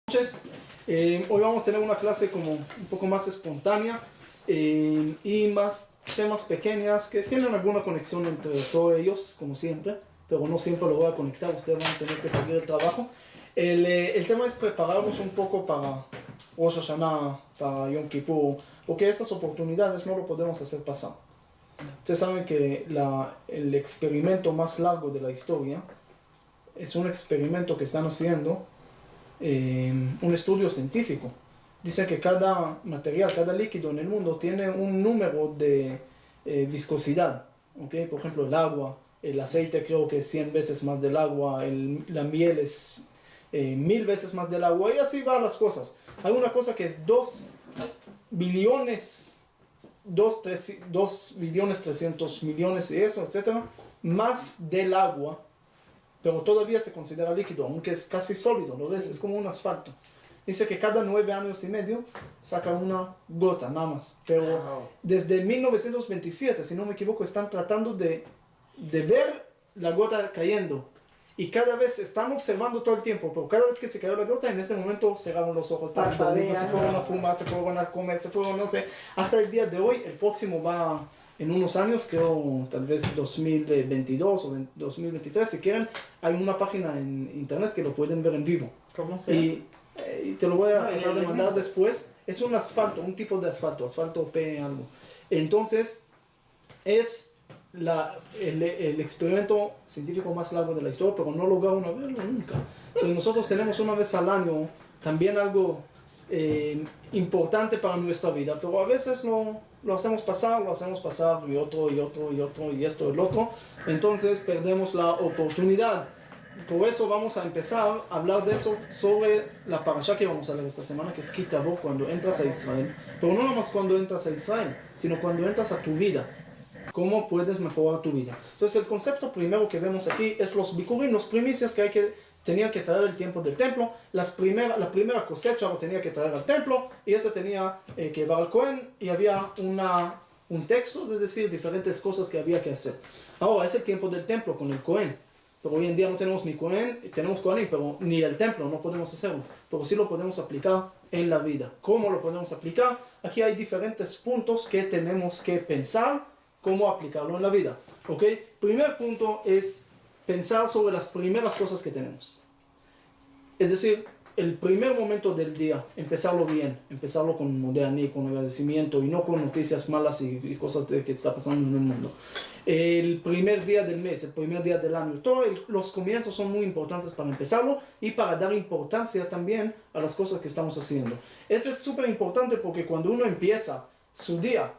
Noches. Hoy vamos a tener una clase como un poco más espontánea y más temas pequeñas que tienen alguna conexión entre todos ellos, como siempre, pero no siempre lo voy a conectar, ustedes van a tener que seguir el trabajo. El tema es prepararnos un poco para Rosh Hashanah, para Yom Kippur, porque esas oportunidades no lo podemos hacer pasar. Ustedes saben que el experimento más largo de la historia es un experimento que están haciendo, un estudio científico. Dice que cada material, cada líquido en el mundo tiene un número de viscosidad. ¿Okay? Por ejemplo, el agua, el aceite creo que es 100 veces más del agua, la miel es 1000 veces más del agua, y así van las cosas. Hay una cosa que es 2 billones 300 millones y eso, etcétera, más del agua, pero todavía se considera líquido, aunque es casi sólido, ¿lo ves? Es como un asfalto. Dice que cada 9 años y medio saca una gota, nada más. Pero desde 1927, si no me equivoco, están tratando de ver la gota cayendo. Y cada vez están observando todo el tiempo, pero cada vez que se cayó la gota, en este momento cerraron los ojos, se fueron a fumar, se fueron a comer, se fueron, no sé, hasta el día de hoy. El próximo va en unos años, creo tal vez 2022 o 2023, si quieren, hay una página en internet que lo pueden ver en vivo. ¿Cómo se llama? Y te lo voy a tratar de mandar después. Es un asfalto, un tipo de asfalto P algo. Entonces, es el experimento científico más largo de la historia, pero no lograron verlo nunca. Entonces nosotros tenemos una vez al año también algo importante para nuestra vida, pero a veces lo hacemos pasar y otro y esto y el otro, entonces perdemos la oportunidad. Por eso vamos a empezar a hablar de eso sobre la parashá que vamos a leer esta semana, que es Ki Tavo, cuando entras a Israel, pero no nomás cuando entras a Israel, sino cuando entras a tu vida. ¿Cómo puedes mejorar tu vida? Entonces el concepto primero que vemos aquí es los bikurim, los primicias que tenían que traer el tiempo del templo. La primera cosecha lo tenía que traer al templo, y ese tenía que llevar al Cohen, y había un texto de decir diferentes cosas que había que hacer. Ahora es el tiempo del templo con el Cohen, pero hoy en día no tenemos ni Cohen, tenemos Cohen, pero ni el templo, no podemos hacerlo, pero sí lo podemos aplicar en la vida. ¿Cómo lo podemos aplicar? Aquí hay diferentes puntos que tenemos que pensar cómo aplicarlo en la vida. ¿Ok? Primer punto es pensar sobre las primeras cosas que tenemos. Es decir, el primer momento del día, empezarlo bien, empezarlo con modernidad, con agradecimiento, y no con noticias malas y cosas que está pasando en el mundo. El primer día del mes, el primer día del año, todos los comienzos son muy importantes para empezarlo y para dar importancia también a las cosas que estamos haciendo. Eso es súper importante, porque cuando uno empieza su día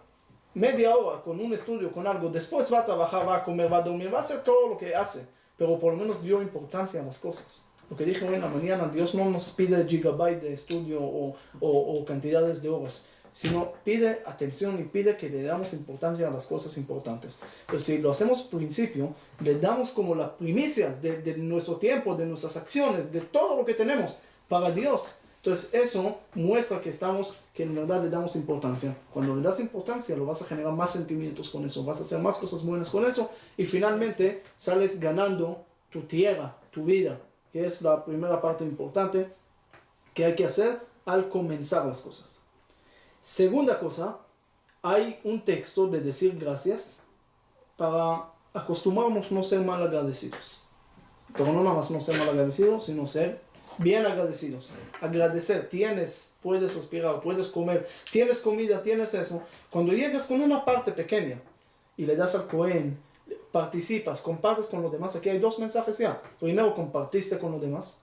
media hora con un estudio, con algo, después va a trabajar, va a comer, va a dormir, va a hacer todo lo que hace, pero por lo menos dio importancia a las cosas. Lo que dije hoy en la mañana, Dios no nos pide gigabyte de estudio o cantidades de horas, sino pide atención y pide que le damos importancia a las cosas importantes. Entonces, si lo hacemos principio, le damos como las primicias de nuestro tiempo, de nuestras acciones, de todo lo que tenemos para Dios. Entonces eso muestra que en verdad le damos importancia. Cuando le das importancia, lo vas a generar más sentimientos con eso, vas a hacer más cosas buenas con eso, y finalmente sales ganando tu tierra, tu vida, que es la primera parte importante que hay que hacer al comenzar las cosas. Segunda cosa, hay un texto de decir gracias para acostumbrarnos a no ser mal agradecidos. Pero no nada más no ser mal agradecidos, sino ser bien agradecidos. Agradecer, puedes respirar, puedes comer, tienes comida, tienes eso. Cuando llegas con una parte pequeña y le das al Cohen, participas, compartes con los demás. Aquí hay 2 mensajes ya. Primero, compartiste con los demás.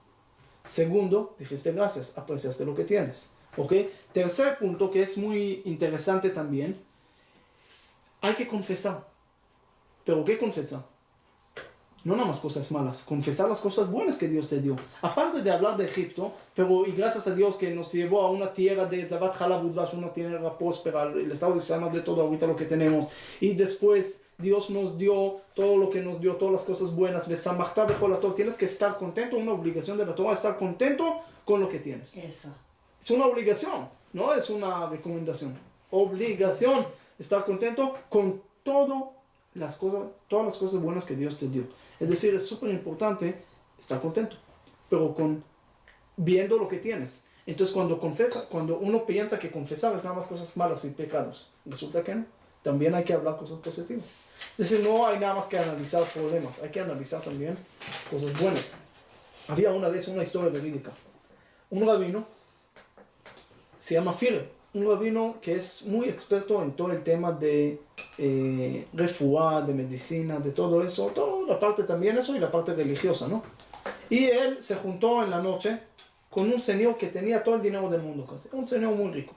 Segundo, dijiste gracias, apreciaste lo que tienes. ¿Ok? Tercer punto, que es muy interesante también, hay que confesar. ¿Pero qué confesar? No nada más cosas malas, confesar las cosas buenas que Dios te dio. Aparte de hablar de Egipto, y gracias a Dios que nos llevó a una tierra de Zavat Halav Udvash, una tierra próspera, el Estado de Israel de todo ahorita lo que tenemos. Y después Dios nos dio todo lo que nos dio, todas las cosas buenas. Besamachta bechol haTov. Tienes que estar contento, una obligación de la Torah, estar contento con lo que tienes. Eso. Es una obligación, no es una recomendación. Obligación, estar contento con todas las cosas buenas que Dios te dio. Es decir, es súper importante estar contento, pero con viendo lo que tienes. Entonces cuando uno piensa que confesar es nada más cosas malas y pecados, resulta que no. También hay que hablar cosas positivas. Es decir, no hay nada más que analizar problemas, hay que analizar también cosas buenas. Había una vez una historia verídica. Un rabino, se llama Fire, un rabino que es muy experto en todo el tema de refuá, de medicina, de todo eso, toda la parte también eso y la parte religiosa, ¿no? Y él se juntó en la noche con un señor que tenía todo el dinero del mundo casi, un señor muy rico.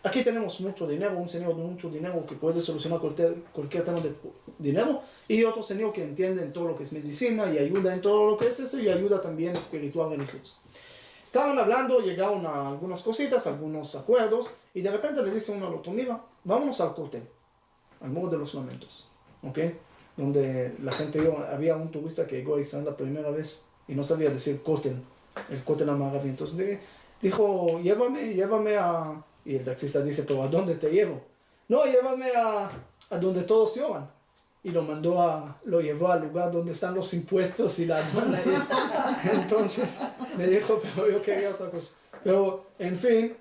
Aquí tenemos mucho dinero, un señor de mucho dinero que puede solucionar cualquier tema de dinero, y otro señor que entiende en todo lo que es medicina y ayuda en todo lo que es eso y ayuda también espiritual religioso. Estaban hablando, llegaron a algunas cositas, algunos acuerdos, y de repente le dice uno al otro, mira, vámonos al cóctel, al Muro de los Lamentos, ¿ok? Donde la gente, había un turista que llegó a Israel la primera vez y no sabía decir cóctel, el cóctel amarillo. Entonces dijo, llévame a... Y el taxista dice, pero ¿a dónde te llevo? No, llévame a donde todos lloran. Y lo llevó al lugar donde están los impuestos y la aduana. Entonces me dijo, pero yo quería otra cosa. Pero, en fin,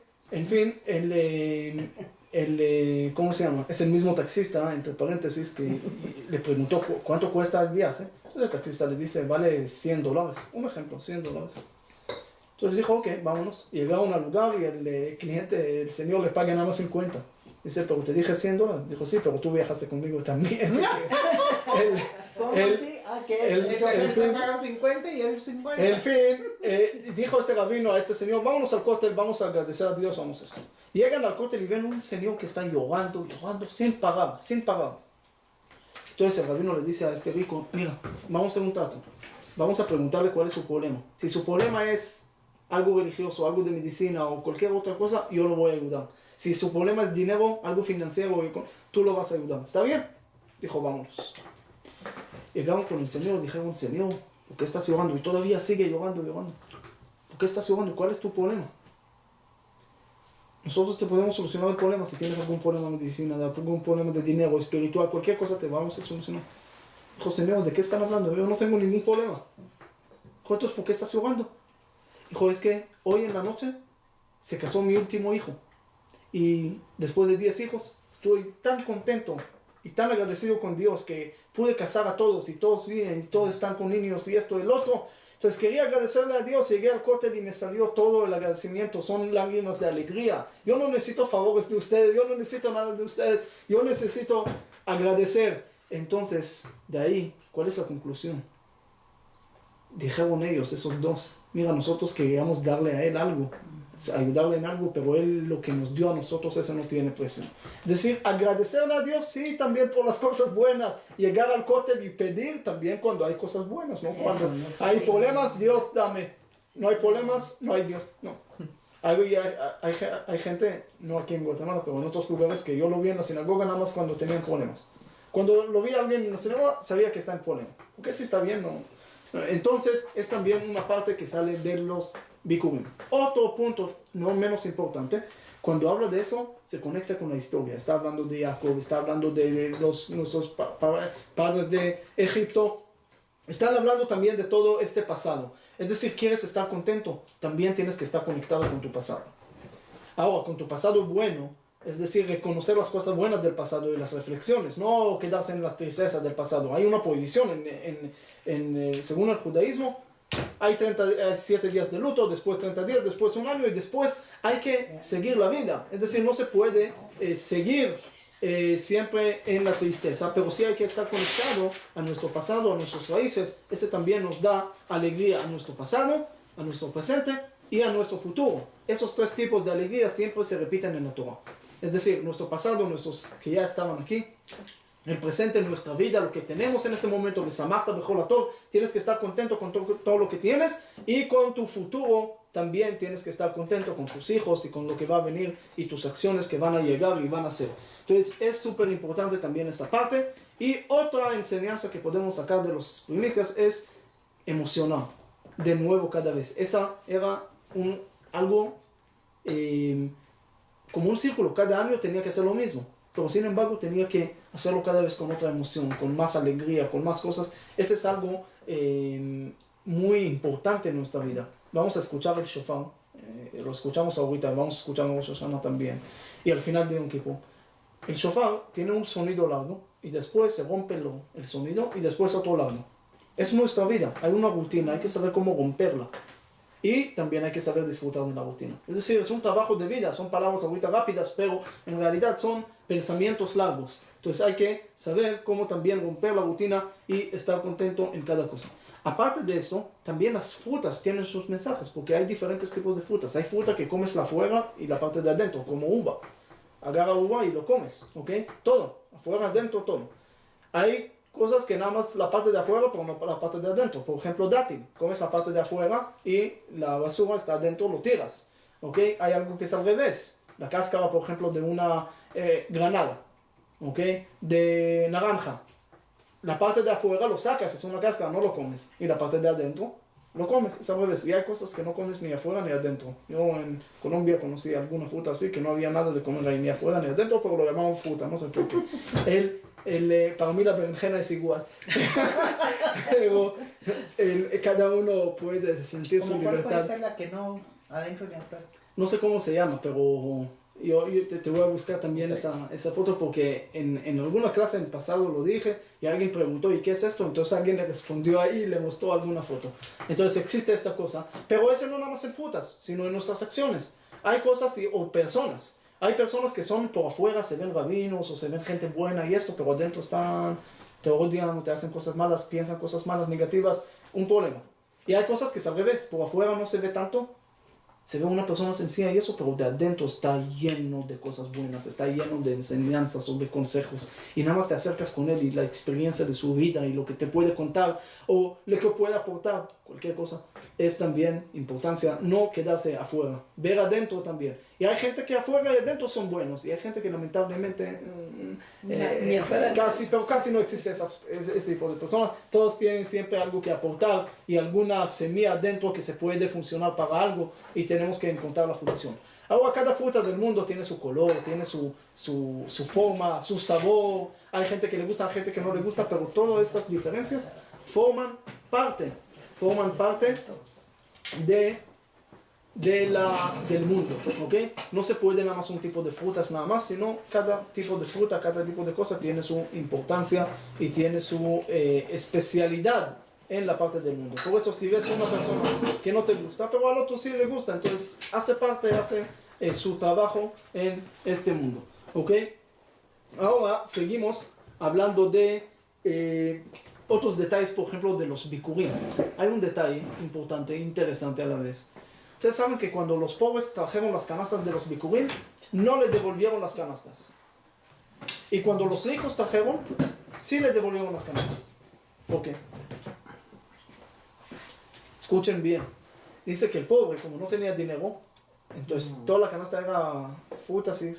¿cómo se llama? Es el mismo taxista, entre paréntesis, que le preguntó cuánto cuesta el viaje. Entonces el taxista le dice, vale $100. Un ejemplo, $100. Entonces dijo, ok, vámonos. Llegaron al lugar y el cliente, el señor le paga nada más 50. Dice, pero te dije $100. Dijo, sí, pero tú viajaste conmigo también. ¿Cómo así? Él pagó 50 y él 50. En fin, dijo este rabino a este señor, vámonos al cóctel, vamos a agradecer a Dios, vamos a eso. Llegan al cóctel y ven un señor que está llorando, sin parar. Entonces el rabino le dice a este rico, mira, vamos a hacer un trato. Vamos a preguntarle cuál es su problema. Si su problema es algo religioso, algo de medicina o cualquier otra cosa, yo lo voy a ayudar. Si su problema es dinero, algo financiero, tú lo vas a ayudar. ¿Está bien? Dijo, vámonos. Llegaron con el señor, dijeron, señor, ¿por qué estás llorando? Y todavía sigue llorando. ¿Por qué estás llorando? ¿Cuál es tu problema? Nosotros te podemos solucionar el problema. Si tienes algún problema de medicina, algún problema de dinero, espiritual, cualquier cosa te vamos a solucionar. Dijo, señor, ¿de qué están hablando? Yo no tengo ningún problema. Dijo, entonces, ¿por qué estás llorando? Dijo, es que hoy en la noche se casó mi último hijo. Y después de 10 hijos, estoy tan contento y tan agradecido con Dios que pude casar a todos y todos viven y todos están con niños y esto y el otro. Entonces quería agradecerle a Dios, llegué al cóctel y me salió todo el agradecimiento, son lágrimas de alegría. Yo no necesito favores de ustedes, yo no necesito nada de ustedes, yo necesito agradecer. Entonces, de ahí, ¿cuál es la conclusión? Dijeron ellos, esos dos, mira, nosotros queríamos darle a él algo, ayudarle en algo, pero él lo que nos dio a nosotros, eso no tiene precio. Es decir, agradecerle a Dios, sí, también por las cosas buenas, llegar al cóctel y pedir también cuando hay cosas buenas, ¿no? Cuando hay problemas, Dios, dame. No hay problemas, no hay Dios, no. Hay gente, no aquí en Guatemala, pero en otros lugares que yo lo vi en la sinagoga nada más cuando tenían problemas. Cuando lo vi a alguien en la sinagoga, sabía que está en problema. Porque si está bien, no. Entonces, es también una parte que sale de los bikurim. Otro punto, no menos importante, cuando habla de eso, se conecta con la historia. Está hablando de Jacob, está hablando de nuestros padres de Egipto. Están hablando también de todo este pasado. Es decir, quieres estar contento, también tienes que estar conectado con tu pasado. Ahora, con tu pasado bueno, es decir, reconocer las cosas buenas del pasado y las reflexiones, no quedarse en las tristezas del pasado. Hay una prohibición según el judaísmo. Hay 7 días de luto, después 30 días, después un año y después hay que seguir la vida. Es decir, no se puede seguir siempre en la tristeza, pero sí hay que estar conectado a nuestro pasado, a nuestras raíces. Ese también nos da alegría a nuestro pasado, a nuestro presente y a nuestro futuro. Esos 3 tipos de alegría siempre se repiten en la Torah. Es decir, nuestro pasado, nuestros que ya estaban aquí, el presente, nuestra vida, lo que tenemos en este momento, tienes que estar contento con todo lo que tienes, y con tu futuro también tienes que estar contento con tus hijos y con lo que va a venir y tus acciones que van a llegar y van a ser. Entonces es súper importante también esta parte. Y otra enseñanza que podemos sacar de los primicias es emocionar de nuevo cada vez. Esa era algo como un círculo, cada año tenía que hacer lo mismo, pero sin embargo tenía que hacerlo cada vez con otra emoción, con más alegría, con más cosas. Ese es algo muy importante en nuestra vida. vamos a escuchar el shofar, lo escuchamos ahorita, vamos a escuchar en Rosh Hashanah también, y al final de Yom Kippur. El shofar tiene un sonido largo, y después se rompe el sonido, y después otro largo. Es nuestra vida, hay una rutina, hay que saber cómo romperla. Y también hay que saber disfrutar de la rutina. Es decir, es un trabajo de vida, son palabras ahorita rápidas, pero en realidad son pensamientos largos. Entonces hay que saber cómo también romper la rutina y estar contento en cada cosa. Aparte de esto, también las frutas tienen sus mensajes, porque hay diferentes tipos de frutas. Hay fruta que comes la afuera y la parte de adentro, como uva. Agarra uva y lo comes, ¿ok? Todo, afuera, adentro, todo. Hay cosas que nada más la parte de afuera, pero no la parte de adentro. Por ejemplo, dátil. Comes la parte de afuera y la basura está adentro, lo tiras. ¿Ok? Hay algo que es al revés. La cáscara, por ejemplo, de una granada. ¿Ok? De naranja. La parte de afuera lo sacas, es una cáscara, no lo comes. Y la parte de adentro lo comes, es al revés. Y hay cosas que no comes ni afuera ni adentro. Yo en Colombia conocí alguna fruta así, que no había nada de comer ahí ni afuera ni adentro, pero lo llamaban fruta, no sé por qué. Para mí la berenjena es igual. Pero cada uno puede sentir su libertad. ¿Cuál puede ser la que no adentro ni afuera? No sé cómo se llama, pero yo te voy a buscar también esa foto porque en alguna clase en el pasado lo dije y alguien preguntó ¿y qué es esto? Entonces alguien le respondió ahí y le mostró alguna foto. Entonces existe esta cosa, pero eso no nada más en frutas, sino en nuestras acciones. Hay cosas o personas. Hay personas que son por afuera, se ven rabinos o se ven gente buena y esto, pero adentro están, te odian o te hacen cosas malas, piensan cosas malas, negativas, un problema. Y hay cosas que al revés, por afuera no se ve tanto, se ve una persona sencilla y eso, pero de adentro está lleno de cosas buenas, está lleno de enseñanzas o de consejos. Y nada más te acercas con él y la experiencia de su vida y lo que te puede contar o lo que puede aportar, cualquier cosa, es también importancia no quedarse afuera, ver adentro también. Y hay gente que afuera y adentro son buenos y hay gente que lamentablemente casi no existe ese tipo de personas. Todos tienen siempre algo que aportar y alguna semilla adentro que se puede funcionar para algo y tenemos que encontrar la función. Ahora cada fruta del mundo tiene su color, tiene su forma, su sabor. Hay gente que le gusta, hay gente que no le gusta, pero todas estas diferencias forman parte del mundo, ¿ok? No se puede nada más un tipo de frutas nada más, sino cada tipo de fruta, cada tipo de cosa tiene su importancia y tiene su especialidad en la parte del mundo. Por eso si ves una persona que no te gusta, pero al otro sí le gusta, entonces hace su trabajo en este mundo, ¿ok? Ahora seguimos hablando de otros detalles, por ejemplo, de los bikurim. Hay un detalle importante, interesante a la vez. Ustedes saben que cuando los pobres trajeron las canastas de los bikurim, no le devolvieron las canastas. Y cuando los ricos trajeron, sí le devolvieron las canastas. ¿Por qué? Escuchen bien. Dice que el pobre, como no tenía dinero, entonces toda la canasta era frutas y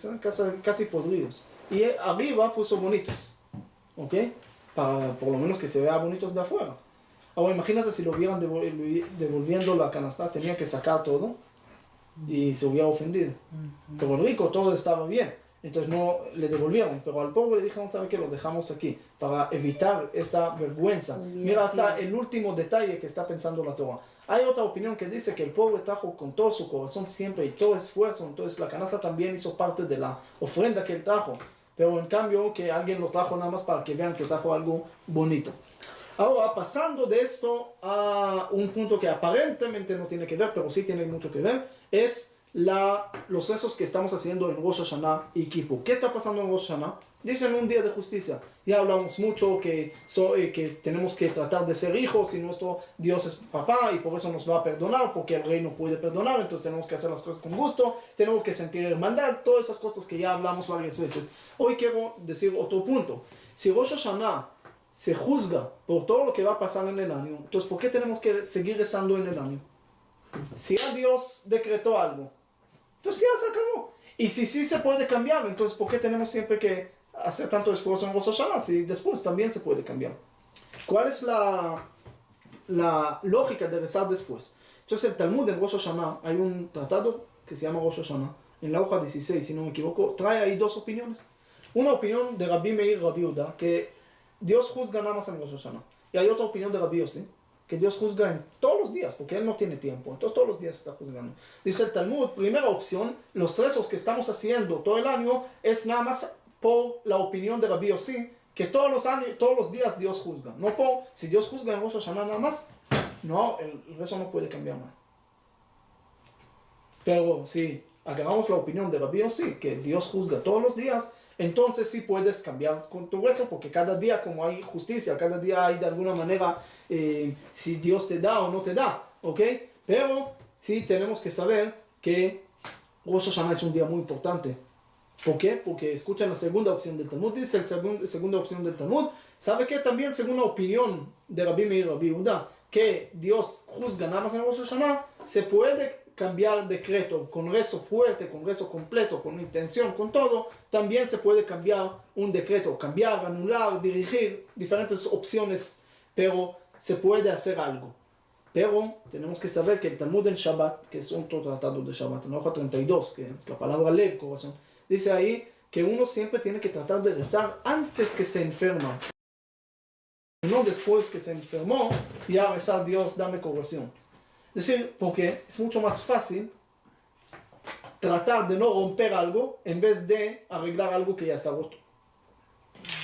casi podridos. Y arriba puso bonitos. ¿Ok? Para por lo menos que se vea bonitos de afuera. Ahora imagínate si lo hubieran devolviendo la canasta, tenía que sacar todo y se hubiera ofendido. Pero el rico todo estaba bien, entonces no le devolvieron, pero al pobre le dijeron, ¿sabe qué? Lo dejamos aquí para evitar esta vergüenza. Mira hasta el último detalle que está pensando la Torah. Hay otra opinión que dice que el pobre trajo con todo su corazón siempre y todo esfuerzo, entonces la canasta también hizo parte de la ofrenda que él trajo. Pero en cambio que alguien lo trajo nada más para que vean que trajo algo bonito. Ahora, pasando de esto a un punto que aparentemente no tiene que ver, pero sí tiene mucho que ver, es los rezos que estamos haciendo en Rosh Hashanah y Kippur. ¿Qué está pasando en Rosh Hashanah? Dicen un día de justicia. Ya hablamos mucho que tenemos que tratar de ser hijos y nuestro Dios es papá y por eso nos va a perdonar, porque el rey no puede perdonar, entonces tenemos que hacer las cosas con gusto, tenemos que sentir hermandad, todas esas cosas que ya hablamos varias veces. Hoy quiero decir otro punto. Si Rosh Hashanah se juzga por todo lo que va a pasar en el año, entonces ¿por qué tenemos que seguir rezando en el año? Si ya Dios decretó algo, entonces ya se acabó. Y si sí se puede cambiar, entonces ¿por qué tenemos siempre que hacer tanto esfuerzo en Rosh Hashanah si después también se puede cambiar? ¿Cuál es la lógica de rezar después? Entonces el Talmud en Rosh Hashanah, hay un tratado que se llama Rosh Hashanah, en la hoja 16, si no me equivoco, trae ahí dos opiniones. Una opinión de Rabbi Meir, Rabbi Yehuda, que Dios juzga nada más en Rosh Hashanah. Y hay otra opinión de Rabbi Yossi, que Dios juzga en todos los días, porque Él no tiene tiempo, entonces todos los días está juzgando. Dice el Talmud, primera opción, los rezos que estamos haciendo todo el año es nada más por la opinión de Rabbi Yossi, que todos los días Dios juzga. No por, si Dios juzga en Rosh Hashanah nada más, no, el rezo no puede cambiar nada. Pero si agarramos la opinión de Rabbi Yossi, que Dios juzga todos los días, entonces sí puedes cambiar con tu rezo, porque cada día como hay justicia, cada día hay de alguna manera si Dios te da o no te da, ¿ok? Pero sí tenemos que saber que Rosh Hashanah es un día muy importante. ¿Por qué? Porque escuchan la segunda opción del Talmud, dice la segunda opción del Talmud, ¿sabe qué? También según la opinión de Rabbi Meir y Rabbi Yehuda, que Dios juzga nada más en Rosh Hashanah, se puede cambiar decreto con rezo fuerte, con rezo completo, con intención, con todo, también se puede cambiar un decreto, cambiar, anular, dirigir, diferentes opciones, pero se puede hacer algo. Pero tenemos que saber que el Talmud en Shabbat, que es otro tratado de Shabbat, en la hoja 32, que es la palabra lev, corazón, dice ahí que uno siempre tiene que tratar de rezar antes que se enferma. No después que se enfermó, ya rezar Dios, dame curación. Es decir, porque es mucho más fácil tratar de no romper algo en vez de arreglar algo que ya está roto.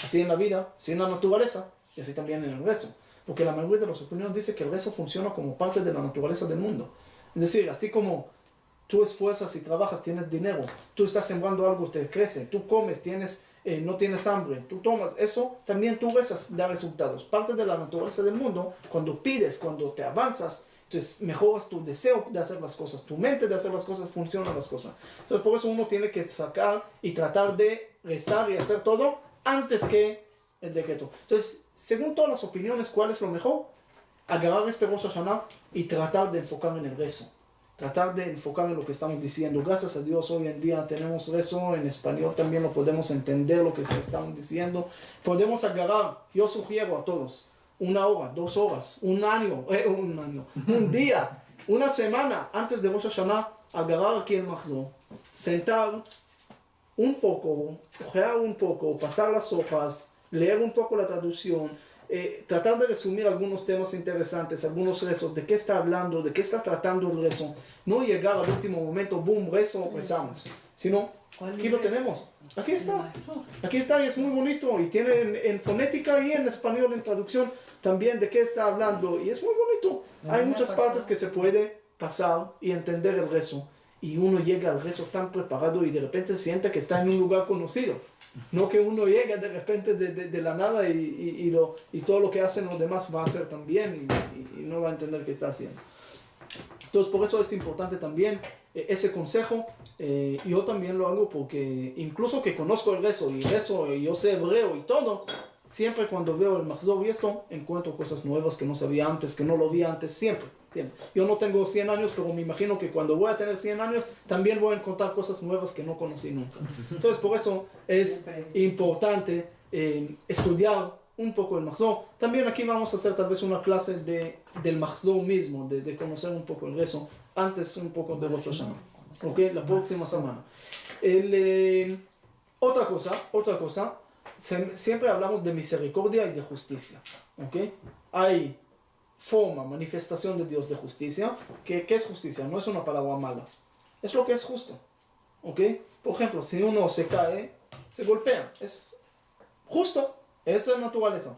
Así en la vida, así en la naturaleza y así también en el rezo. Porque la mayoría de los opiniones dice que el rezo funciona como parte de la naturaleza del mundo. Es decir, así como tú esfuerzas y trabajas, tienes dinero, tú estás sembrando algo, te crece, tú comes, no tienes hambre, tú tomas, eso también tú rezas, da resultados. Parte de la naturaleza del mundo, cuando pides, cuando te avanzas, entonces mejoras tu deseo de hacer las cosas, tu mente de hacer las cosas, funcionan las cosas. Entonces por eso uno tiene que sacar y tratar de rezar y hacer todo antes que el decreto. Entonces, según todas las opiniones, ¿cuál es lo mejor? Agarrar este Rosh Hashanah y tratar de enfocar en el rezo. Tratar de enfocar en lo que estamos diciendo. Gracias a Dios hoy en día tenemos rezo en español, también lo podemos entender lo que se estamos diciendo. Podemos agarrar, yo sugiero a todos, 1 hora, 2 horas, un día, una semana antes de Rosh Hashanah, agarrar aquí el Mahzor, sentar un poco, ojear un poco, pasar las hojas, leer un poco la traducción, tratar de resumir algunos temas interesantes, algunos rezos, de qué está hablando, de qué está tratando el rezo. No llegar al último momento, boom, rezo, rezamos. Sino, aquí lo tenemos. Aquí está y es muy bonito. Y tiene en fonética y en español, en traducción, también de qué está hablando. Y es muy bonito. Hay muchas partes que se puede pasar y entender el rezo. Y uno llega al rezo tan preparado y de repente se siente que está en un lugar conocido. No que uno llega de repente de la nada y todo lo que hacen los demás va a hacer también y no va a entender qué está haciendo. Entonces por eso es importante también ese consejo. Yo también lo hago porque incluso que conozco el rezo y yo sé hebreo y todo, siempre cuando veo el Mahzor y esto, encuentro cosas nuevas que no sabía antes, que no lo vi antes, siempre. Yo no tengo 100 años, pero me imagino que cuando voy a tener 100 años, también voy a encontrar cosas nuevas que no conocí nunca. Entonces, por eso es importante estudiar un poco el Mahzor. También aquí vamos a hacer tal vez una clase del Mahzor mismo, de conocer un poco el rezo, antes un poco de Rosh Hashanah. ¿Ok? La próxima semana. Otra cosa, siempre hablamos de misericordia y de justicia. ¿Ok? Hay forma, manifestación de Dios de justicia. ¿Qué es justicia? No es una palabra mala. Es lo que es justo. ¿Ok? Por ejemplo, si uno se cae, se golpea. Es justo. Esa es la naturaleza.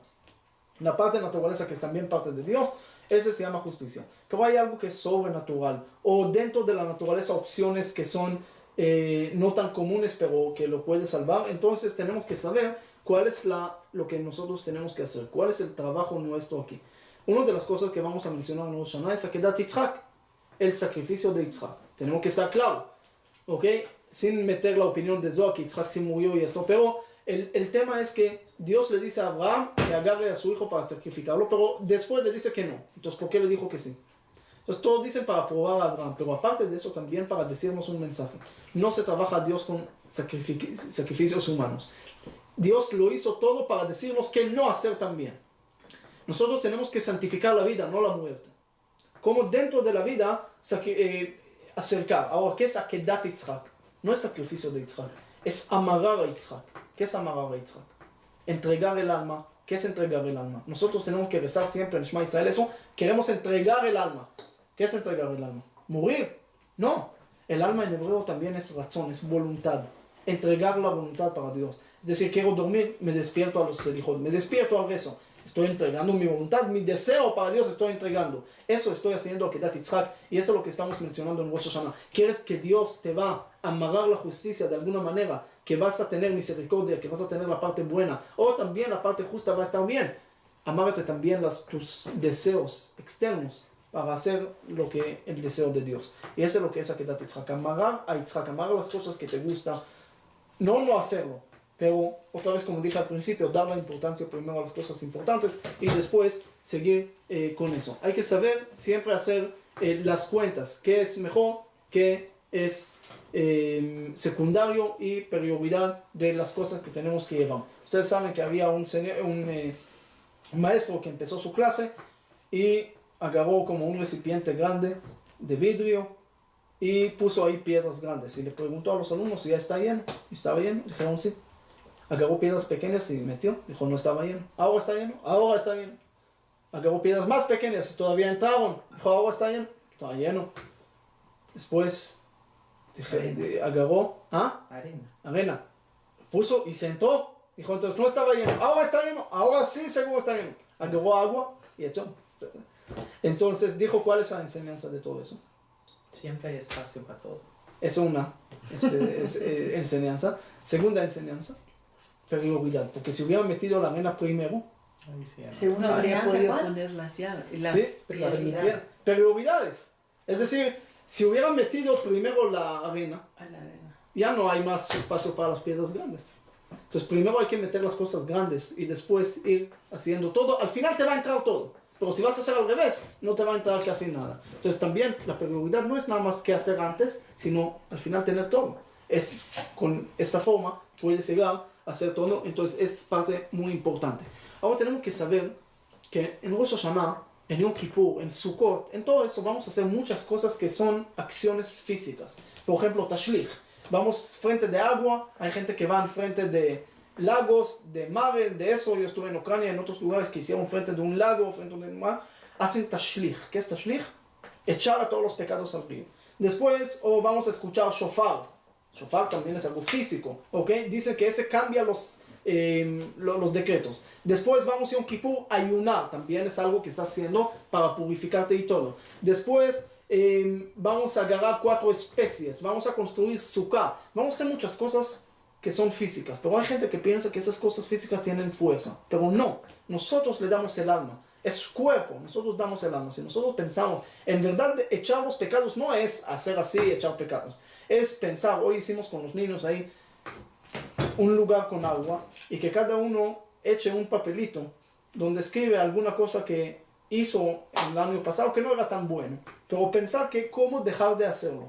La parte de naturaleza que es también parte de Dios, ese se llama justicia. Pero hay algo que es sobrenatural. O dentro de la naturaleza opciones que son no tan comunes, pero que lo puede salvar. Entonces tenemos que saber cuál es lo que nosotros tenemos que hacer. Cuál es el trabajo nuestro aquí. Una de las cosas que vamos a mencionar en Rosh Hashanah es Akedat Yitzhak, el sacrificio de Yitzhak. Tenemos que estar claro, ¿ok? Sin meter la opinión de Zohar, que Yitzhak sí murió y esto, pero el tema es que Dios le dice a Abraham que agarre a su hijo para sacrificarlo, pero después le dice que no. Entonces, ¿por qué le dijo que sí? Entonces, todos dicen para probar a Abraham, pero aparte de eso también para decirnos un mensaje. No se trabaja a Dios con sacrificios humanos. Dios lo hizo todo para decirnos que no hacer también. Nosotros tenemos que santificar la vida, no la muerte. Como dentro de la vida acercar. Ahora, ¿qué es Akedat Yitzhak? No es sacrificio de Yitzhak, es amarrar a Yitzhak. ¿Qué es amarrar a Yitzhak? Entregar el alma. ¿Qué es entregar el alma? Nosotros tenemos que rezar siempre en Shema Israel eso Queremos entregar el alma. ¿Qué es entregar el alma? ¿Morir? No. El alma en hebreo también es razón, es voluntad. Entregar la voluntad para Dios. Es decir, quiero dormir, me despierto a los selijot, me despierto al rezo. Estoy entregando mi voluntad, mi deseo para Dios estoy entregando. Eso estoy haciendo a Kedat Yitzhak y eso es lo que estamos mencionando en Rosh Hashanah. ¿Quieres que Dios te va a amarrar la justicia de alguna manera? Que vas a tener misericordia, que vas a tener la parte buena o también la parte justa va a estar bien. Amárrate también tus deseos externos para hacer lo que el deseo de Dios. Y eso es lo que es Kedat Yitzhak. Amarrar a Yitzhak, amarrar las cosas que te gustan. No hacerlo. Pero otra vez, como dije al principio, dar la importancia primero a las cosas importantes y después seguir con eso. Hay que saber siempre hacer las cuentas, qué es mejor, qué es secundario y prioridad de las cosas que tenemos que llevar. Ustedes saben que había un maestro que empezó su clase y agarró como un recipiente grande de vidrio y puso ahí piedras grandes y le preguntó a los alumnos si ya está lleno. ¿Y estaba lleno? Dijeron sí. Agarró piedras pequeñas y metió. Dijo, no estaba lleno. Ahora está lleno. Ahora está lleno. Agarró piedras más pequeñas y todavía entraron. Dijo, ahora está lleno. Está lleno. Después agarró arena. Puso y sentó. Dijo, entonces no estaba lleno. Ahora está lleno. Ahora sí seguro está lleno. Agarró agua y echó. Entonces dijo, ¿cuál es la enseñanza de todo eso? Siempre hay espacio para todo. Es una enseñanza. Segunda enseñanza. Prioridad, porque si hubieran metido la arena primero, no habría podido poner las llaves. Sí, prioridades. Es decir, si hubieran metido primero la arena, ya no hay más espacio para las piedras grandes. Entonces primero hay que meter las cosas grandes y después ir haciendo todo. Al final te va a entrar todo, pero si vas a hacer al revés, no te va a entrar casi nada. Entonces también la prioridad no es nada más que hacer antes, sino al final tener todo. Con esta forma puedes llegar hacer todo, entonces es parte muy importante. Ahora tenemos que saber que en Rosh Hashanah, en Yom Kippur, en Sukkot, en todo eso vamos a hacer muchas cosas que son acciones físicas. Por ejemplo, Tashlich. Vamos frente de agua, hay gente que va frente de lagos, de mares, de eso. Yo estuve en Ucrania, en otros lugares que hicieron frente de un lago, frente de un mar. Hacen Tashlich. ¿Qué es Tashlich? Echar a todos los pecados al río. Después vamos a escuchar Shofar. Shofar también es algo físico, ¿ok? Dice que ese cambia los decretos. Después vamos a Yom Kippur, ayunar, también es algo que está haciendo para purificarte y todo. Después vamos a agarrar 4 especies, vamos a construir sukkah, vamos a hacer muchas cosas que son físicas, pero hay gente que piensa que esas cosas físicas tienen fuerza, pero no, nosotros le damos el alma. Es cuerpo, nosotros damos el alma. Si nosotros pensamos, en verdad echar los pecados no es hacer así, echar pecados. Es pensar, hoy hicimos con los niños ahí un lugar con agua y que cada uno eche un papelito donde escribe alguna cosa que hizo el año pasado que no era tan bueno. Pero pensar que cómo dejar de hacerlo.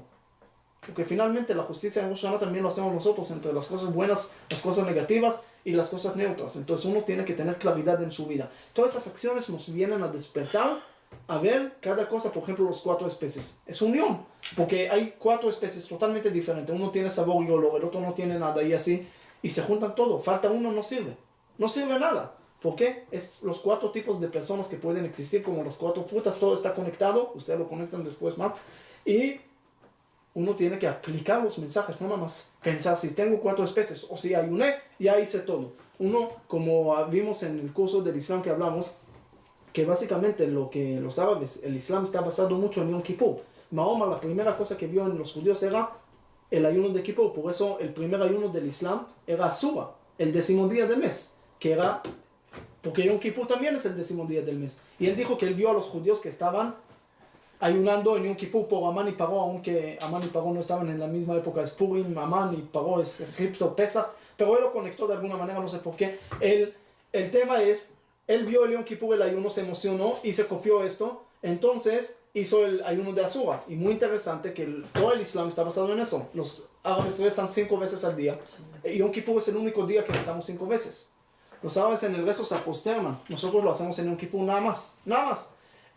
Porque finalmente la justicia en Rosh Hashanah también lo hacemos nosotros entre las cosas buenas, las cosas negativas y las cosas neutras. Entonces uno tiene que tener claridad en su vida. Todas esas acciones nos vienen a despertar a ver cada cosa, por ejemplo, los 4 especies. Es unión, porque hay 4 especies totalmente diferentes. Uno tiene sabor y olor, el otro no tiene nada y así. Y se juntan todo. Falta uno, no sirve. No sirve nada. ¿Por qué? Es los 4 tipos de personas que pueden existir, como las 4 frutas. Todo está conectado. Ustedes lo conectan después más. Y uno tiene que aplicar los mensajes, no nada más pensar si tengo 4 especies o si ayuné, ya hice todo. Uno, como vimos en el curso del Islam que hablamos, que básicamente lo que los árabes, el Islam está basado mucho en Yom Kippur. Mahoma, la primera cosa que vio en los judíos era el ayuno de Kippur, por eso el primer ayuno del Islam era Asura, el 10º día del mes, que era, porque Yom Kippur también es el 10º día del mes. Y él dijo que él vio a los judíos que estaban ayunando en Yom Kippur por Amán y Paró, aunque Amán y Paró no estaban en la misma época, es Purim, Amán y Paró es Egipto, Pesach, pero él lo conectó de alguna manera, no sé por qué. El tema es, él vio el Yom Kippur, el ayuno, se emocionó y se copió esto, entonces hizo el ayuno de Asura. Y muy interesante que todo el Islam está basado en eso. Los árabes rezan 5 veces al día. Yom Kippur es el único día que rezamos 5 veces. Los árabes en el rezo se posternan, nosotros lo hacemos en Yom Kippur nada más.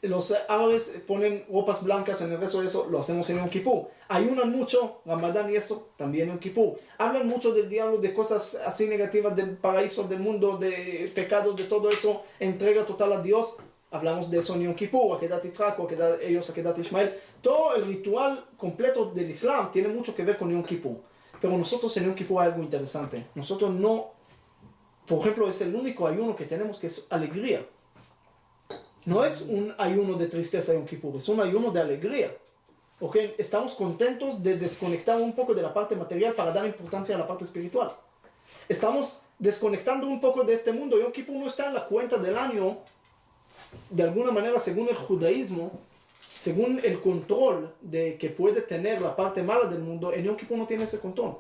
Los árabes ponen ropas blancas en el rezo, eso lo hacemos en Yom Kippur. Ayunan mucho, Ramadán y esto, también en Yom Kippur. Hablan mucho del diablo, de cosas así negativas, del paraíso, del mundo, de pecados, de todo eso, entrega total a Dios. Hablamos de eso en Yom Kippur, Akedat Yitzhak, ellos Akedat Ishmael. Todo el ritual completo del Islam tiene mucho que ver con Yom Kippur. Pero nosotros en Yom Kippur hay algo interesante. Nosotros no, por ejemplo, es el único ayuno que tenemos que es alegría. No es un ayuno de tristeza Yom Kippur, es un ayuno de alegría. ¿Okay? Estamos contentos de desconectar un poco de la parte material para dar importancia a la parte espiritual. Estamos desconectando un poco de este mundo. Yom Kippur no está en la cuenta del año, de alguna manera, según el judaísmo, según el control de que puede tener la parte mala del mundo. En Yom Kippur no tiene ese control.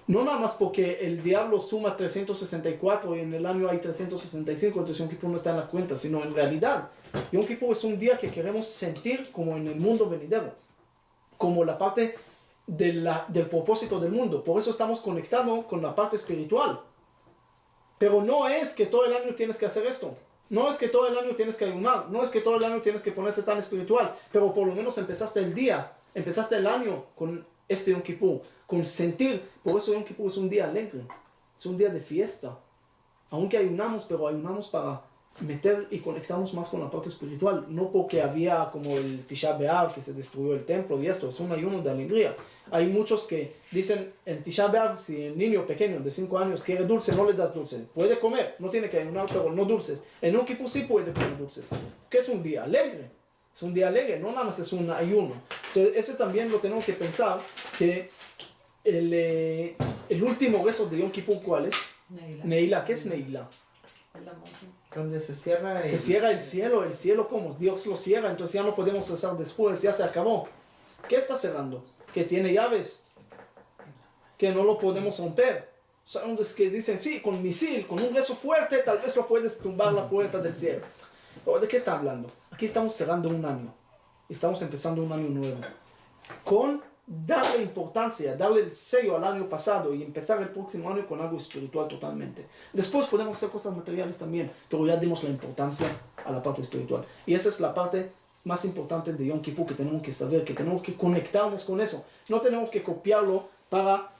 No nada más porque el diablo suma 364 y en el año hay 365, entonces Yom Kippur no está en la cuenta, sino en realidad Yom Kippur es un día que queremos sentir como en el mundo venidero, como la parte del propósito del mundo. Por eso estamos conectados con la parte espiritual. Pero no es que todo el año tienes que hacer esto. No es que todo el año tienes que ayunar. No es que todo el año tienes que ponerte tan espiritual. Pero por lo menos empezaste el día, empezaste el año con este Yom Kippur, con sentir. Por eso Yom Kippur es un día alegre. Es un día de fiesta. Aunque ayunamos, pero ayunamos para meter y conectarnos más con la parte espiritual. No porque había como el Tisha B'Av que se destruyó el templo y esto. Es un ayuno de alegría. Hay muchos que dicen en Tisha B'Av, si el niño pequeño de 5 años quiere dulce, no le das dulce. Puede comer, no tiene que ayunar, pero no dulces. En Yom Kippur sí puede comer dulces. Que es un día alegre. Es un día alegre, no nada más es un ayuno. Entonces ese también lo tenemos que pensar, que el último rezo de Yom Kippur, ¿cuál es? Neila. ¿Qué es Neila? Donde se cierra se cierra el cielo ¿cómo? Dios lo cierra, entonces ya no podemos rezar después, ya se acabó. ¿Qué está cerrando? Que tiene llaves, que no lo podemos romper. Son los que dicen, sí, con misil, con un rezo fuerte, tal vez lo puedes tumbar la puerta del cielo. ¿De qué está hablando? Aquí estamos cerrando un año, estamos empezando un año nuevo. Con darle importancia, darle el sello al año pasado y empezar el próximo año con algo espiritual totalmente. Después podemos hacer cosas materiales también, pero ya dimos la importancia a la parte espiritual. Y esa es la parte más importante de Yom Kippur que tenemos que saber, que tenemos que conectarnos con eso. No tenemos que copiarlo para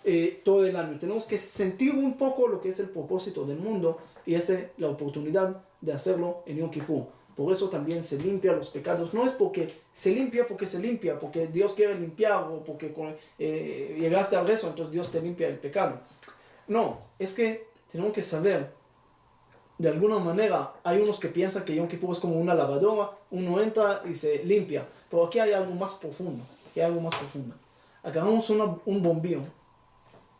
todo el año. Tenemos que sentir un poco lo que es el propósito del mundo y esa es la oportunidad de hacerlo en Yom Kippur. Por eso también se limpia los pecados. No es porque se limpia, porque Dios quiere limpiar o porque llegaste al rezo, entonces Dios te limpia el pecado. No, es que tenemos que saber, de alguna manera, hay unos que piensan que Yom Kippur es como una lavadora, uno entra y se limpia. Pero aquí hay algo más profundo, Agarramos un bombillo,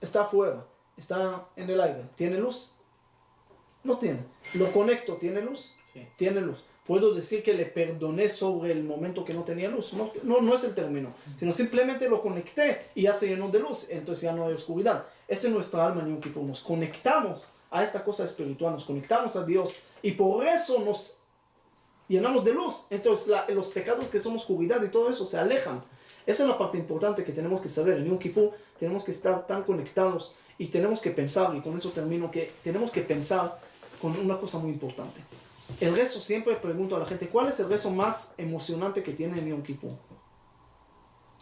está afuera, está en el aire, ¿tiene luz? No tiene. Lo conecto, ¿tiene luz? Sí. Tiene luz. ¿Puedo decir que le perdoné sobre el momento que no tenía luz? No es el término, sino simplemente lo conecté y ya se llenó de luz, entonces ya no hay oscuridad. Esa es nuestra alma en Yom Kippur. Nos conectamos a esta cosa espiritual, nos conectamos a Dios y por eso nos llenamos de luz. Entonces los pecados que son oscuridad y todo eso se alejan. Esa es la parte importante que tenemos que saber. En Yom Kippur tenemos que estar tan conectados y tenemos que pensar, y con eso termino, que tenemos que pensar con una cosa muy importante. El rezo, siempre pregunto a la gente, ¿cuál es el rezo más emocionante que tiene en Yom Kippur?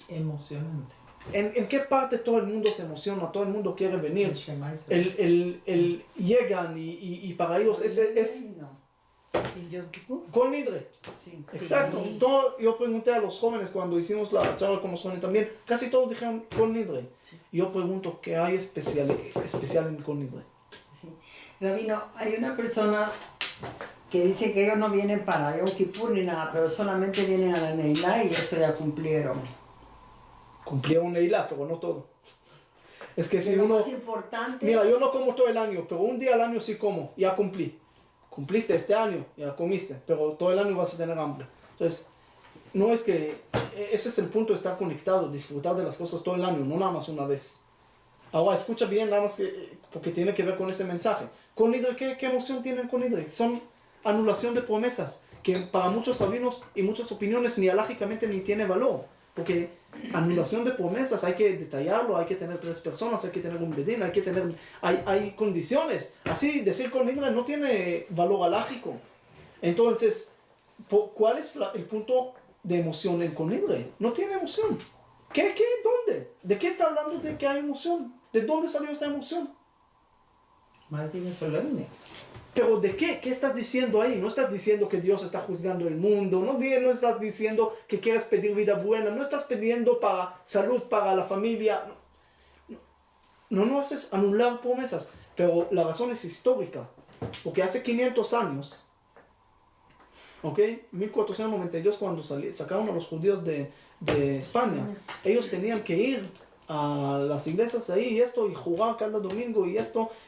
Emocionante. ¿En qué parte todo el mundo se emociona? Todo el mundo quiere venir. Llegan y para ellos ese es... ¿En Yom Kippur? Kol Nidre. Sí. Exacto. Sí. Yo pregunté a los jóvenes cuando hicimos la charla con los jóvenes también, casi todos dijeron Kol Nidre. Sí. Yo pregunto, ¿qué hay especial en Kol Nidre? Sí. Rabino, hay una persona que dice que ellos no vienen para Yom Kippur ni nada, pero solamente vienen a la Neilá y eso ya cumplieron. Cumplieron Neilá, pero no todo. Es que si Pero uno... más importante... Mira, yo no como todo el año, pero un día al año sí como, ya cumplí. Cumpliste este año, ya comiste, pero todo el año vas a tener hambre. Entonces, no es que... Ese es el punto de estar conectado, disfrutar de las cosas todo el año, no nada más una vez. Ahora, escucha bien, nada más porque tiene que ver con ese mensaje. Kol Nidre, ¿qué emoción tienen Kol Nidre? Son anulación de promesas, que para muchos sabinos y muchas opiniones ni alágicamente ni tiene valor. Porque anulación de promesas hay que detallarlo, hay que tener 3 personas, hay que tener un bedín, hay condiciones. Así, decir Kol Nidre no tiene valor alágico. Entonces, ¿cuál es el punto de emoción en Kol Nidre? No tiene emoción. ¿Qué? ¿Dónde? ¿De qué está hablando de que hay emoción? ¿De dónde salió esa emoción? Más bien es solemne. Pero ¿de qué? ¿Qué estás diciendo ahí? No estás diciendo que Dios está juzgando el mundo, no estás diciendo que quieres pedir vida buena, no estás pidiendo para salud, para la familia. No haces anular promesas, pero la razón es histórica, porque hace 500 años, ¿ok? 1492 cuando sacaron a los judíos de España, ellos tenían que ir a las iglesias ahí y jugar cada domingo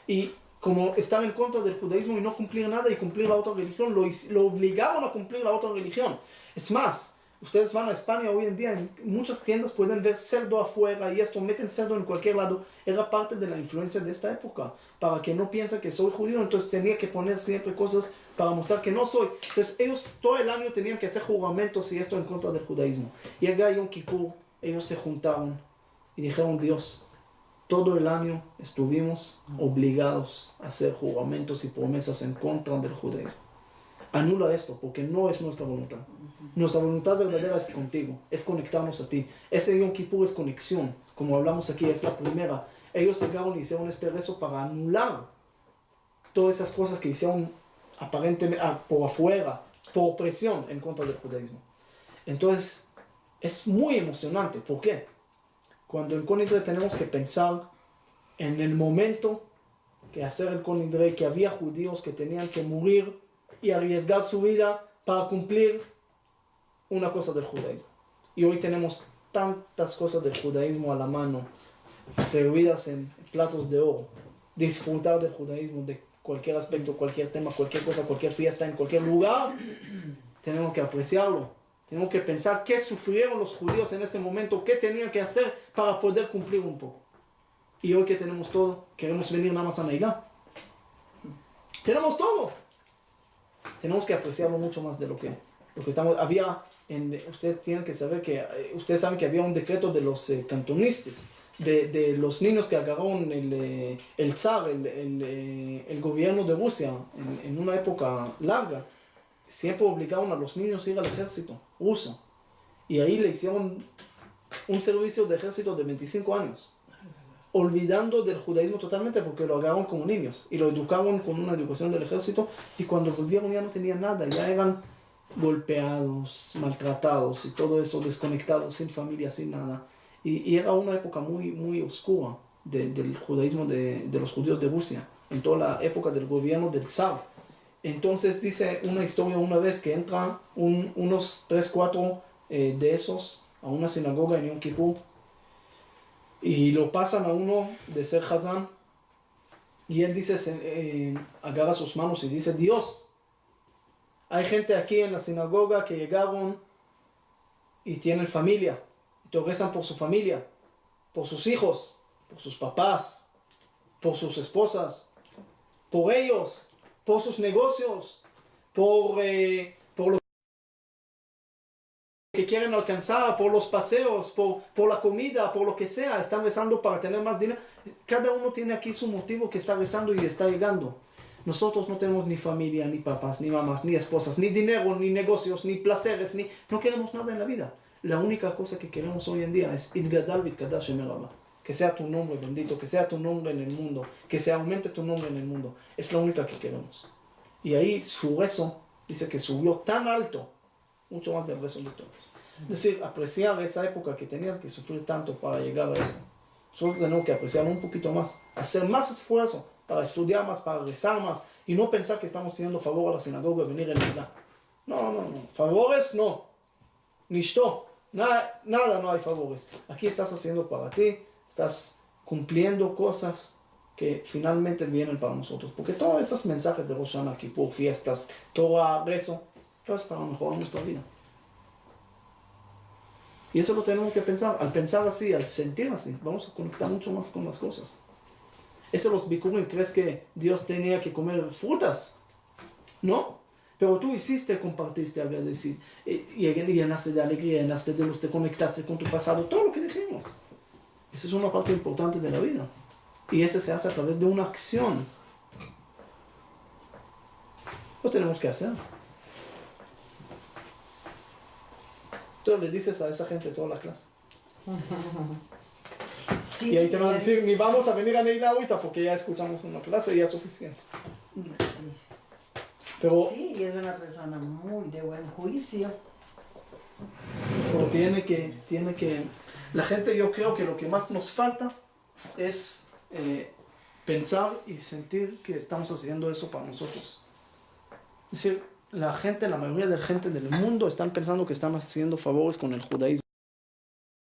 y como estaba en contra del judaísmo y no cumplir nada y cumplir la otra religión, lo obligaron a cumplir la otra religión. Es más, ustedes van a España hoy en día, en muchas tiendas pueden ver cerdo afuera y meten cerdo en cualquier lado. Era parte de la influencia de esta época, para que no piensen que soy judío, entonces tenía que poner siempre cosas para mostrar que no soy. Entonces ellos todo el año tenían que hacer juramentos y en contra del judaísmo. Llega Yom Kippur, ellos se juntaron y dijeron: Dios, todo el año estuvimos obligados a hacer juramentos y promesas en contra del judaísmo. Anula esto, porque no es nuestra voluntad. Nuestra voluntad verdadera es contigo, es conectarnos a ti. Ese Yom Kippur es conexión, como hablamos aquí, es la primera. Ellos llegaron y hicieron este rezo para anular todas esas cosas que hicieron aparentemente por afuera, por presión en contra del judaísmo. Entonces, es muy emocionante. ¿Por qué? Cuando en Kol Nidre tenemos que pensar en el momento que hacer el Kol Nidre, que había judíos que tenían que morir y arriesgar su vida para cumplir una cosa del judaísmo. Y hoy tenemos tantas cosas del judaísmo a la mano, servidas en platos de oro. Disfrutar del judaísmo, de cualquier aspecto, cualquier tema, cualquier cosa, cualquier fiesta, en cualquier lugar, tenemos que apreciarlo. Tenemos que pensar qué sufrieron los judíos en ese momento, qué tenían que hacer para poder cumplir un poco. Y hoy que tenemos todo, queremos venir nada más a Neilá. Tenemos todo. Tenemos que apreciarlo mucho más de lo que estamos. Ustedes tienen que saber ustedes saben que había un decreto de los cantonistas, de los niños que agarraron el zar, el gobierno de Rusia en una época larga. Siempre obligaron a los niños a ir al ejército ruso. Y ahí le hicieron un servicio de ejército de 25 años. Olvidando del judaísmo totalmente, porque lo agarraron como niños. Y lo educaron con una educación del ejército. Y cuando volvieron ya no tenían nada. Ya eran golpeados, maltratados y todo eso, desconectados, sin familia, sin nada. Y era una época muy, muy oscura del judaísmo de los judíos de Rusia. En toda la época del gobierno del zar. Entonces dice una historia una vez que entran unos 3-4 de esos a una sinagoga en Yom Kippur y lo pasan a uno de ser Hazán y él dice, agarra sus manos y dice: Dios, hay gente aquí en la sinagoga que llegaron y tienen familia, y te rezan por su familia, por sus hijos, por sus papás, por sus esposas, por ellos, por sus negocios, por lo que quieren alcanzar, por los paseos, por la comida, por lo que sea. Están rezando para tener más dinero. Cada uno tiene aquí su motivo que está rezando y está llegando. Nosotros no tenemos ni familia, ni papás, ni mamás, ni esposas, ni dinero, ni negocios, ni placeres, no queremos nada en la vida. La única cosa que queremos hoy en día es Itgadal Vitkadash Shemer Rabba. Que sea tu nombre bendito, que sea tu nombre en el mundo, que se aumente tu nombre en el mundo. Es la única que queremos. Y ahí su rezo dice que subió tan alto, mucho más del rezo de todos. Es decir, apreciar esa época que tenías que sufrir tanto para llegar a eso. Solo tenemos que apreciarlo un poquito más, hacer más esfuerzo para estudiar más, para rezar más, y no pensar que estamos haciendo favor a la sinagoga venir en Milá. No. Favores no. Nishto. Nada, no hay favores. Aquí estás haciendo para ti. Estás cumpliendo cosas que finalmente vienen para nosotros. Porque todos esos mensajes de Rosh Hashanah, Kippur, fiestas, Torah, rezo, todo es para mejorar nuestra vida. Y eso lo tenemos que pensar. Al pensar así, al sentir así, vamos a conectar mucho más con las cosas. Eso los bikurim, ¿crees que Dios tenía que comer frutas? No. Pero tú hiciste, compartiste, agradeciste, y llenaste de alegría, llenaste de luz, te conectaste con tu pasado, todo lo que dijimos. Esa es una parte importante de la vida. Y eso se hace a través de una acción. Lo tenemos que hacer. Tú le dices a esa gente toda la clase. Sí, y ahí te van a decir, ni vamos a venir a Neilá ahorita porque ya escuchamos una clase y ya es suficiente. Sí. Pero, Sí, es una persona muy de buen juicio. pero tiene que... La gente, yo creo que lo que más nos falta es pensar y sentir que estamos haciendo eso para nosotros. Es decir, la mayoría de la gente del mundo están pensando que están haciendo favores con el judaísmo.